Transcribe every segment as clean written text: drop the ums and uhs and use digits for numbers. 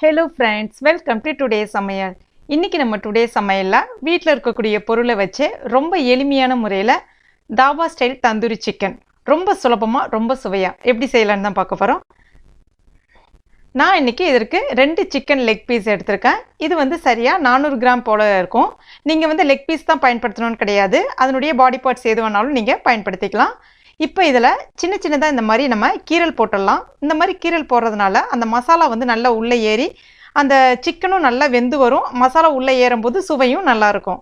Hello friends, welcome to today's Samayal. இன்னைக்கு நம்ம today சமையல்ல வீட்ல இருக்கக்கூடிய பொருளை வச்சு ரொம்ப எளிமையான முறையில தாபா ஸ்டைல் தந்தூரி சிக்கன் ரொம்ப சுலபமா ரொம்ப சுவையா எப்படி செய்யலாம்னு தான் பார்க்க போறோம். நான் இன்னைக்கு இதற்கு 2 சிக்கன் லெக் பீஸ் எடுத்திருக்கேன். இது வந்து சரியா 400 கிராம் போல இருக்கும். நீங்க லெக் பீஸ் தான் பயன்படுத்தணும்னு கிடையாது. அதனுடைய பாடி பார்ட்ஸ் எது வேணாலும் நீங்க பயன்படுத்திக்கலாம். இப்போ இதில் சின்ன சின்னதாக இந்த மாதிரி நம்ம கீரல் போட்டுடலாம். இந்த மாதிரி கீரல் போடுறதுனால அந்த மசாலா வந்து நல்லா உள்ளே ஏறி அந்த சிக்கனும் நல்லா வெந்து வரும். மசாலா உள்ளே ஏறும்போது சுவையும் நல்லாயிருக்கும்.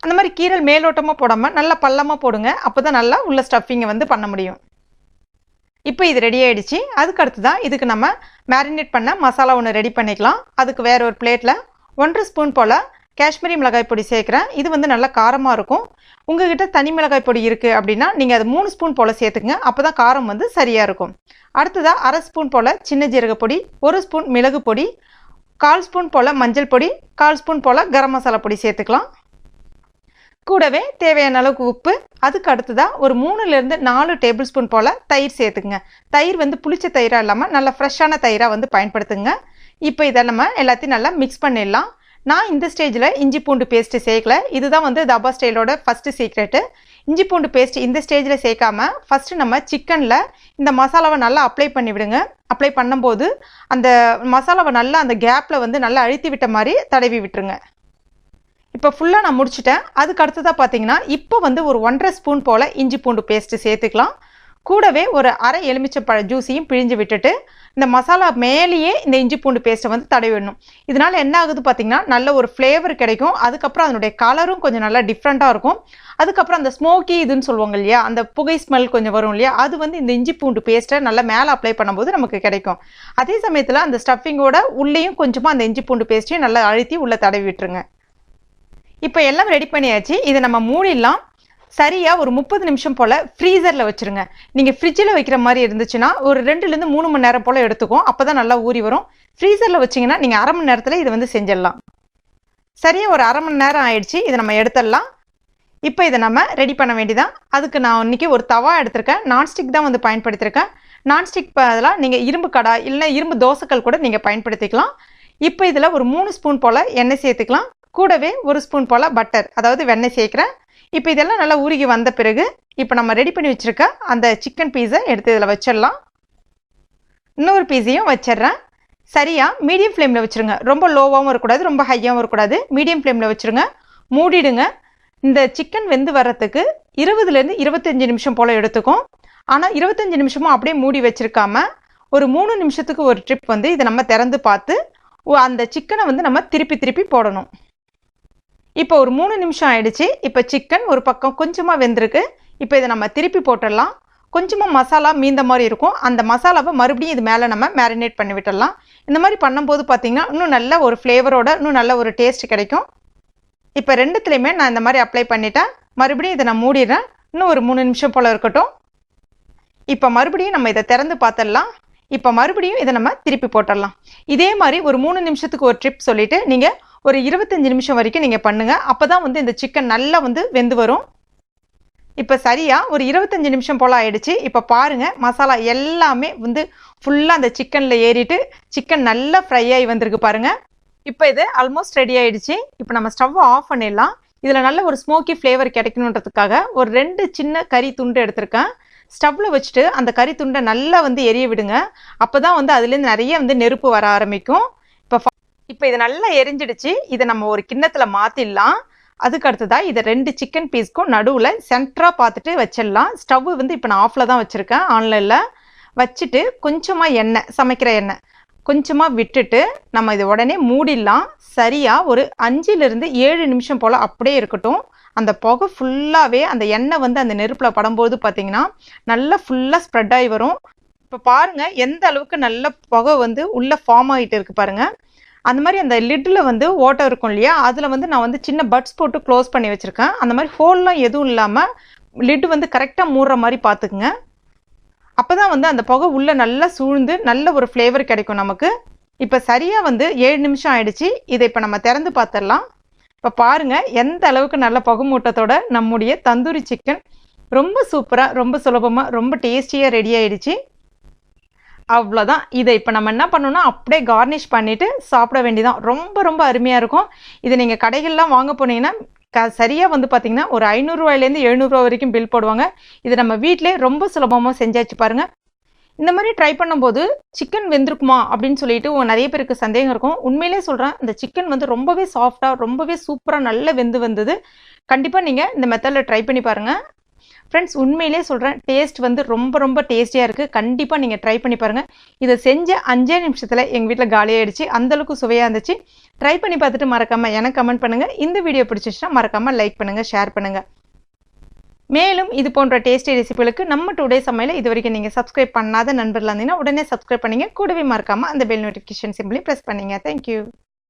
அந்த மாதிரி கீரல் மேலோட்டமாக போடாமல் நல்லா பள்ளமாக போடுங்க. அப்போ தான் நல்லா உள்ள ஸ்டஃபிங்கை வந்து பண்ண முடியும். இப்போ இது ரெடி ஆகிடுச்சு. அதுக்கு அடுத்து தான் இதுக்கு நம்ம மேரினேட் பண்ண மசாலா ஒன்று ரெடி பண்ணிக்கலாம். அதுக்கு வேறு ஒரு பிளேட்டில் 1.5 ஸ்பூன் போல் காஷ்மீரி மிளகாய் பொடி சேர்க்குறேன். இது வந்து நல்லா காரமாக இருக்கும். உங்ககிட்ட தனி மிளகாய் பொடி இருக்குது அப்படின்னா நீங்கள் அது 3 ஸ்பூன் போல் சேர்த்துக்குங்க. அப்போ தான் காரம் வந்து சரியாக இருக்கும். அடுத்ததாக 1/2 ஸ்பூன் போல் சின்ன ஜீரக பொடி, 1 ஸ்பூன் மிளகு பொடி, 1/4 ஸ்பூன் போல் மஞ்சள் பொடி, 1/4 ஸ்பூன் போல் கரம் மசாலா பொடி சேர்த்துக்கலாம். கூடவே தேவையான அளவுக்கு உப்பு. அதுக்கு அடுத்ததாக ஒரு 3லேருந்து 4 டேபிள் ஸ்பூன் போல் தயிர் சேர்த்துக்குங்க. தயிர் வந்து புளிச்ச தயிராக இல்லாமல் நல்லா ஃப்ரெஷ்ஷான தயிராக வந்து பயன்படுத்துங்க. இப்போ இதை நம்ம எல்லாத்தையும் நல்லா மிக்ஸ் பண்ணிடலாம். நான் இந்த ஸ்டேஜில் இஞ்சி பூண்டு பேஸ்ட்டு சேர்க்கல. இதுதான் வந்து தாபா ஸ்டைலோட ஃபஸ்ட்டு சீக்ரெட்டு. இஞ்சி பூண்டு பேஸ்ட் இந்த ஸ்டேஜில் சேர்க்காம ஃபஸ்ட்டு நம்ம சிக்கனில் இந்த மசாலாவை நல்லா அப்ளை பண்ணி விடுங்க. அப்ளை பண்ணும்போது அந்த மசாலாவை நல்லா அந்த கேப்பில் வந்து நல்லா அழுத்தி விட்ட மாதிரி தடவி விட்டுருங்க. இப்போ ஃபுல்லாக நான் முடிச்சுட்டேன். அதுக்கு அடுத்ததாக பார்த்தீங்கன்னா இப்போ வந்து ஒரு 1.5 ஸ்பூன் போல் இஞ்சி பூண்டு பேஸ்ட்டு சேர்த்துக்கலாம். கூடவே ஒரு அரை எலுமிச்சை ஜூஸையும் பிழிஞ்சு விட்டுட்டு இந்த மசாலா மேலேயே இந்த இஞ்சி பூண்டு பேஸ்ட்டை வந்து தடவி விடணும். இதனால் என்ன ஆகுது பார்த்தீங்கன்னா நல்ல ஒரு ஃப்ளேவர் கிடைக்கும். அதுக்கப்புறம் அதனுடைய கலரும் கொஞ்சம் நல்லா டிஃப்ரெண்ட்டாக இருக்கும். அதுக்கப்புறம் அந்த ஸ்மோக்கி இதுன்னு சொல்லுவாங்க இல்லையா, அந்த புகை ஸ்மெல் கொஞ்சம் வரும் இல்லையா, அது வந்து இந்த இஞ்சி பூண்டு பேஸ்ட்டை நல்லா மேலே அப்ளை பண்ணும்போது நமக்கு கிடைக்கும். அதே சமயத்தில் அந்த ஸ்டஃபிங்கோட உள்ளேயும் கொஞ்சமாக அந்த இஞ்சி பூண்டு பேஸ்ட்டையும் நல்லா அழுத்தி உள்ளே தடவி விட்டுருங்க. இப்போ எல்லாம் ரெடி பண்ணியாச்சு. இதை நம்ம மூடிடலாம். சரியாக ஒரு 30 நிமிஷம் போல் ஃப்ரீசரில் வச்சுருங்க. நீங்கள் ஃப்ரிட்ஜில் வைக்கிற மாதிரி இருந்துச்சுன்னா ஒரு 2லேருந்து 3 மணி நேரம் போல் எடுத்துக்கும். அப்போ தான் நல்லா ஊறி வரும். ஃப்ரீசரில் வச்சிங்கன்னா நீங்கள் அரை மணி நேரத்தில் இதை வந்து செஞ்சிடலாம். சரியாக ஒரு அரை மணி நேரம் ஆயிடுச்சு. இதை நம்ம எடுத்துடலாம். இப்போ இதை நம்ம ரெடி பண்ண வேண்டியதான். அதுக்கு நான் இன்றைக்கி ஒரு தவா எடுத்திருக்கேன். நான்ஸ்டிக் தான் வந்து பயன்படுத்தியிருக்கேன். நான்ஸ்டிக் பதிலாக நீங்கள் இரும்பு கடாய் இல்லை இரும்பு தோசைக்கல் கூட நீங்கள் பயன்படுத்திக்கலாம். இப்போ இதில் ஒரு 3 ஸ்பூன் போல் எண்ணெய் சேர்த்துக்கலாம். கூடவே 1 ஸ்பூன் போல் பட்டர் அதாவது வெண்ணெய் சேர்க்குறேன். இப்போ இதெல்லாம் நல்லா உருகி வந்த பிறகு இப்போ நம்ம ரெடி பண்ணி வச்சுருக்க அந்த சிக்கன் பீஸை எடுத்து இதில் வச்சிடலாம். இன்னொரு பீஸையும் வச்சிட்றேன். சரியாக மீடியம் ஃப்ளேமில் வச்சுருங்க. ரொம்ப லோவாகவும் இருக்கக்கூடாது, ரொம்ப ஹையாகவும் இருக்கக்கூடாது. மீடியம் ஃப்ளேமில் வச்சுருங்க. மூடிடுங்க. இந்த சிக்கன் வெந்து வர்றதுக்கு 20லேருந்து 25 நிமிஷம் போல் எடுத்துக்கும். ஆனால் 25 நிமிஷமும் அப்படியே மூடி வச்சுருக்காம ஒரு 3 நிமிஷத்துக்கு ஒரு ட்ரிப் வந்து இதை நம்ம திறந்து பார்த்து அந்த சிக்கனை வந்து நம்ம திருப்பி திருப்பி போடணும். இப்போ ஒரு 3 நிமிஷம் ஆயிடுச்சு. இப்போ சிக்கன் ஒரு பக்கம் கொஞ்சமாக வெந்திருக்கு. இப்போ இதை நம்ம திருப்பி போட்டுடலாம். கொஞ்சமாக மசாலா மீந்த மாதிரி இருக்கும். அந்த மசாலாவை மறுபடியும் இது மேலே நம்ம மேரினேட் பண்ணி விட்டுடலாம். இந்த மாதிரி பண்ணும்போது பார்த்தீங்கன்னா இன்னும் நல்ல ஒரு ஃப்ளேவரோட இன்னும் நல்ல ஒரு டேஸ்ட் கிடைக்கும். இப்போ ரெண்டுத்துலேயுமே நான் இந்த மாதிரி அப்ளை பண்ணிட்டேன். மறுபடியும் இதை நான் மூடிடுறேன். இன்னும் ஒரு 3 நிமிஷம் போல் இருக்கட்டும். இப்போ மறுபடியும் நம்ம இதை திறந்து பார்த்துடலாம். இப்போ மறுபடியும் இதை நம்ம திருப்பி போட்டுடலாம். இதே மாதிரி ஒரு 3 நிமிஷத்துக்கு ஒரு ட்ரிப் சொல்லிவிட்டு நீங்கள் ஒரு 25 நிமிஷம் வரைக்கும் நீங்கள் பண்ணுங்கள். அப்போ தான் வந்து இந்த சிக்கன் நல்லா வந்து வெந்து வரும். இப்போ சரியாக ஒரு 25 நிமிஷம் போல் ஆயிடுச்சு. இப்போ பாருங்கள் மசாலா எல்லாமே வந்து ஃபுல்லாக அந்த சிக்கனில் ஏறிட்டு சிக்கன் நல்லா ஃப்ரை ஆகி வந்திருக்கு பாருங்கள். இப்போ இது ஆல்மோஸ்ட் ரெடி ஆகிடுச்சு. இப்போ நம்ம ஸ்டவ்வை ஆஃப் பண்ணிடலாம். இதில் நல்ல ஒரு ஸ்மோக்கி ஃப்ளேவர் கிடைக்கணுன்றதுக்காக ஒரு 2 சின்ன கறி துண்டு எடுத்திருக்கேன். ஸ்டவ்வில் வச்சுட்டு அந்த கறி துண்டை நல்லா வந்து எரிய விடுங்க. அப்போ தான் வந்து அதுலேருந்து நிறைய வந்து நெருப்பு வர ஆரம்பிக்கும். இப்போ இது நல்லா எரிஞ்சிடுச்சு. இதை நம்ம ஒரு கிண்ணத்தில் மாற்றிடலாம். அதுக்கு அடுத்ததாக இதை 2 சிக்கன் பீஸ்க்கும் நடுவில் சென்டராக பார்த்துட்டு வச்சிடலாம். ஸ்டவ் வந்து இப்போ நான் ஆஃபில் தான் வச்சுருக்கேன். ஆன்லைனில் வச்சுட்டு கொஞ்சமாக எண்ணெய், சமைக்கிற எண்ணெய் கொஞ்சமாக விட்டுட்டு நம்ம இதை உடனே மூடிடலாம். சரியாக ஒரு 5லேருந்து 7 நிமிஷம் போல் அப்படியே இருக்கட்டும். அந்த புகை ஃபுல்லாகவே அந்த எண்ணெய் வந்து அந்த நெருப்பில் படும்போது பார்த்தீங்கன்னா நல்லா ஃபுல்லாக ஸ்ப்ரெட் ஆகி வரும். இப்போ பாருங்கள் எந்த அளவுக்கு நல்ல புகை வந்து உள்ளே ஃபார்ம் ஆகிட்டு இருக்குது பாருங்கள். அந்த மாதிரி அந்த லிட்டில் வந்து ஓட்டை இருக்கும் இல்லையா, அதில் வந்து நான் வந்து சின்ன பட்ஸ் போட்டு க்ளோஸ் பண்ணி வச்சுருக்கேன். அந்த மாதிரி ஹோல்லாம் எதுவும் இல்லாமல் லிட்டு வந்து கரெக்டாக மூடுற மாதிரி பார்த்துக்குங்க. அப்போ தான் வந்து அந்த புகை உள்ளே நல்லா சூழ்ந்து நல்ல ஒரு ஃப்ளேவர் கிடைக்கும் நமக்கு. இப்போ சரியாக வந்து 7 நிமிஷம் ஆயிடுச்சு. இதை இப்போ நம்ம திறந்து பார்த்துடலாம். இப்போ பாருங்கள் எந்த அளவுக்கு நல்ல புகை மூட்டத்தோட நம்முடைய தந்தூரி சிக்கன் ரொம்ப சூப்பராக ரொம்ப சுலபமாக ரொம்ப டேஸ்டியாக ரெடி ஆகிடுச்சு. அவ்வளோதான். இதை இப்போ நம்ம என்ன பண்ணணும்னா அப்படியே கார்னிஷ் பண்ணிவிட்டு சாப்பிட வேண்டியதான். ரொம்ப ரொம்ப அருமையாக இருக்கும். இதை நீங்கள் கடைகள்லாம் வாங்க போனீங்கன்னா சரியாக வந்து பார்த்தீங்கன்னா ஒரு 500 ரூபாயிலேருந்து 700 ரூபா வரைக்கும் பில் போடுவாங்க. இது நம்ம வீட்டிலே ரொம்ப சுலபமாக செஞ்சாச்சு பாருங்கள். இந்த மாதிரி ட்ரை பண்ணும்போது சிக்கன் வெந்திருக்குமா அப்படின்னு சொல்லிட்டு நிறைய பேருக்கு சந்தேகம் இருக்கும். உண்மையிலே சொல்கிறேன், இந்த சிக்கன் வந்து ரொம்பவே சாஃப்டாக ரொம்பவே சூப்பராக நல்ல வெந்து வந்தது. கண்டிப்பாக நீங்கள் இந்த மெத்தடில் ட்ரை பண்ணி பாருங்கள் ஃப்ரெண்ட்ஸ். உண்மையிலே சொல்கிறேன், டேஸ்ட் வந்து ரொம்ப ரொம்ப டேஸ்டியாக இருக்குது. கண்டிப்பாக நீங்கள் ட்ரை பண்ணி பாருங்கள். இதை செஞ்ச 5 நிமிஷத்தில் எங்கள் வீட்டில் காலியாகிடுச்சு. அந்தளவுக்கு சுவையாக இருந்துச்சு. ட்ரை பண்ணி பார்த்துட்டு மறக்காமல் எனக்கு கமெண்ட் பண்ணுங்கள். இந்த வீடியோ பிடிச்சிச்சுன்னா மறக்காமல் லைக் பண்ணுங்கள், ஷேர் பண்ணுங்கள். மேலும் இது போன்ற டேஸ்டி ரெசிபிகளுக்கு நம்ம டுடே சமையலை இது வரைக்கும் நீங்கள் சப்ஸ்கிரைப் பண்ணாத நண்பர்களாக இருந்தீங்கன்னா உடனே சப்ஸ்கிரைப் பண்ணிங்க. கூடவே மறக்காமல் அந்த பெல் நோட்டிஃபிகேஷன் சிம்பிளி ப்ரெஸ் பண்ணிங்க. தேங்க்யூ.